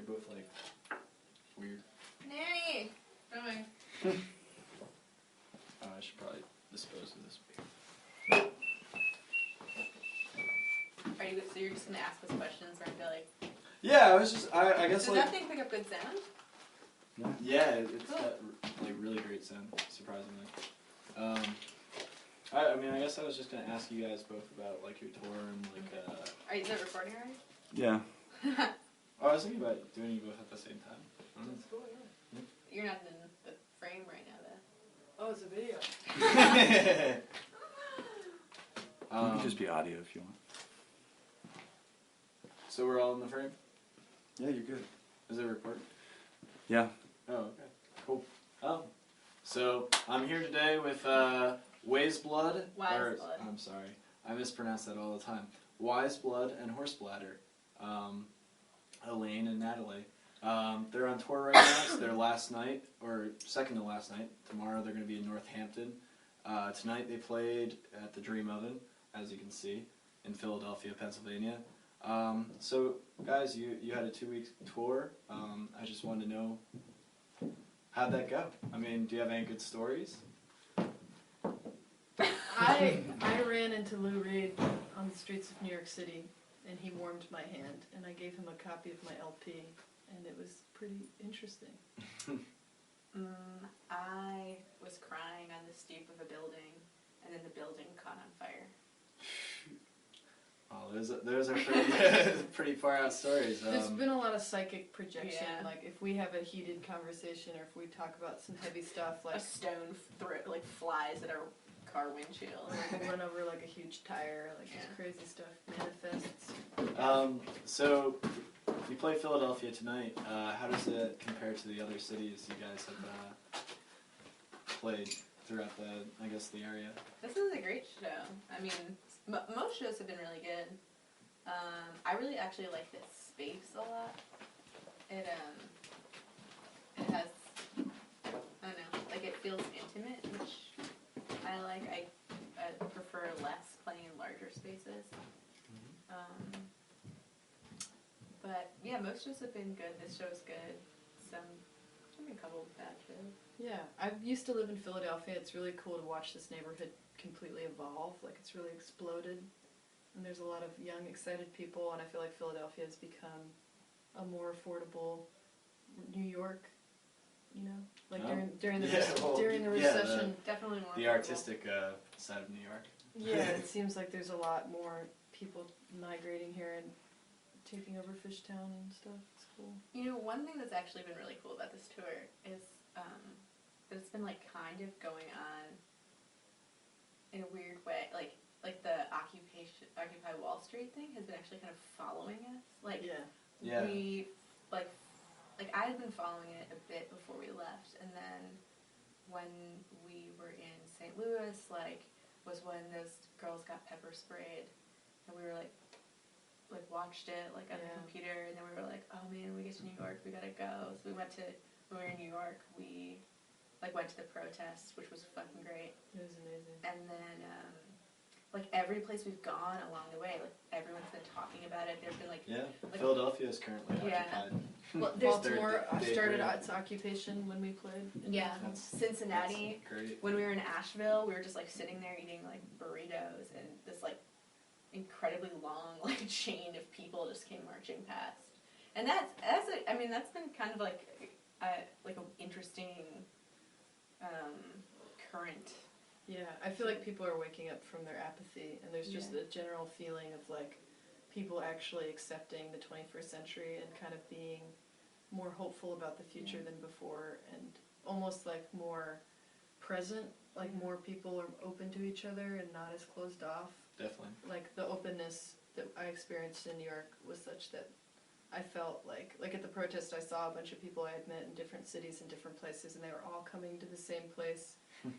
both like weird. Nanny! Coming. I should probably dispose of this beer. So you're just gonna ask us questions and be like... Yeah, I was just, I guess Does like... that thing pick up good sound? Yeah, it's got like really great sound, surprisingly. I mean, I guess I was just gonna ask you guys both about like your tour and like. Is it recording already? Yeah. Oh, I was thinking about doing you both at the same time. That's cool, yeah. You're not in the frame right now, though. Oh, it's a video. You can just be audio if you want. So we're all in the frame? Yeah, you're good. Is it recording? Yeah. Oh, okay. Cool. So I'm here today with Weyes Blood. Blood. I'm sorry. I mispronounce that all the time. Weyes Blood and Horsebladder. Elaine and Natalie. They're on tour right now. It's their last night, or second to last night. Tomorrow they're going to be in Northampton. Tonight they played at the Dream Oven, as you can see, in Philadelphia, Pennsylvania. So, guys, you had a 2-week tour. I just wanted to know, how'd that go? I mean, do you have any good stories? I ran into Lou Reed on the streets of New York City, and he warmed my hand, and I gave him a copy of my LP, and it was pretty interesting. I was crying on the stoop of a building, and then the building caught on fire. Oh, those are pretty far out stories. There's been a lot of psychic projection, Yeah. like if we have a heated conversation or if we talk about some heavy stuff, like A stone flies at our car windshield. like run over like a huge tire, like this crazy stuff manifests. So you play Philadelphia tonight. How does it compare to the other cities you guys have played throughout the area? This is a great show. I mean, most shows have been really good. I really actually like this space a lot. It has, I don't know, like it feels intimate, which I like. I prefer less playing in larger spaces. But yeah, most shows have been good. This show's good. There's been a couple of bad shows. Yeah, I used to live in Philadelphia. It's really cool to watch this neighborhood completely evolve. Like, it's really exploded. And there's a lot of young, excited people, and I feel like Philadelphia has become a more affordable New York, you know? Like, during the recession. Definitely more the affordable. artistic side of New York. Yeah, it seems like there's a lot more people migrating here and taking over Fishtown and stuff. It's cool. You know, one thing that's actually been really cool about this tour is that it's been like kind of going on in a weird way. Like the Occupy Wall Street thing has been actually kind of following us. Like we like I had been following it a bit before we left, and then when we were in St. Louis, was when those girls got pepper sprayed, and we were like watched it on the computer, and then we were like, oh man, we get to New York, we gotta go. So when we were in New York, we went to the protests, which was fucking great. It was amazing. And then every place we've gone along the way, everyone's been talking about it. There's been Philadelphia is currently occupied. Well, Baltimore started its occupation when we played. That's Cincinnati. That's great. When we were in Asheville, we were just sitting there eating burritos, and this incredibly long chain of people just came marching past. And that's been kind of an interesting current. Yeah, I feel like people are waking up from their apathy, and there's just a general feeling of people actually accepting the 21st century and kind of being more hopeful about the future than before, and almost more present, more people are open to each other and not as closed off. Definitely. The openness that I experienced in New York was such that I felt like at the protest I saw a bunch of people I had met in different cities and different places, and they were all coming to the same place,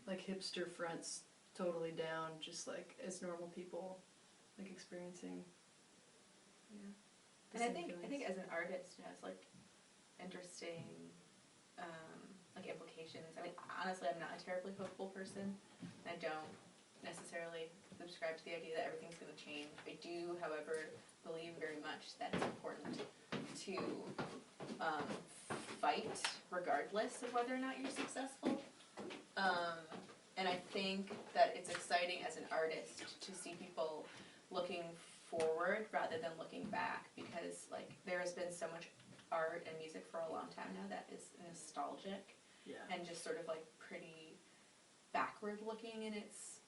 hipster fronts totally down, just as normal people, experiencing. Yeah. And I think as an artist, it has interesting implications. I mean, honestly, I'm not a terribly hopeful person. I don't necessarily subscribe to the idea that everything's going to change. I do, however, believe very much that it's important to fight regardless of whether or not you're successful. And I think that it's exciting as an artist to see people looking forward rather than looking back, because like there has been so much art and music for a long time now that is nostalgic and just sort of like pretty backward looking in its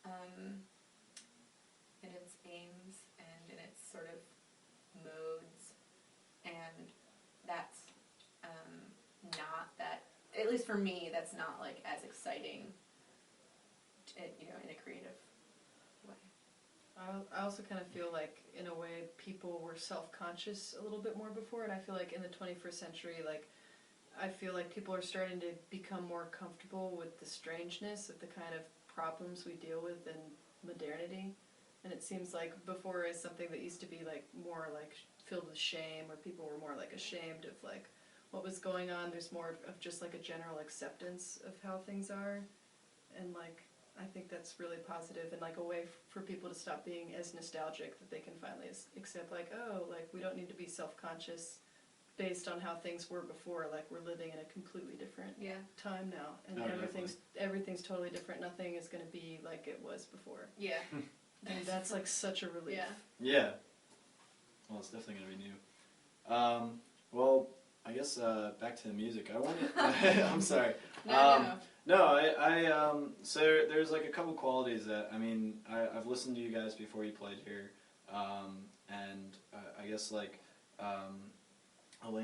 aims and in its sort of modes, and that's not that, at least for me, that's not like as exciting, you know, in a creative way. I also kind of feel like, in a way, people were self-conscious a little bit more before, and I feel like in the 21st century, like, I feel like people are starting to become more comfortable with the strangeness of the kind of problems we deal with in modernity. And it seems like before is something that used to be like more like filled with shame, or people were more like ashamed of like what was going on. There's more of just like a general acceptance of how things are, and like I think that's really positive, and like a way for people to stop being as nostalgic, that they can finally accept like, oh, like we don't need to be self-conscious based on how things were before. Like we're living in a completely different time now, and everything's totally different. Nothing is going to be like it was before. Yeah. And that's like such a relief. Yeah. Well, it's definitely going to be new. Well, I guess back to the music. I wanted. I'm sorry. So there's like a couple qualities that, I mean, I've listened to you guys before you played here, and I guess like Elaine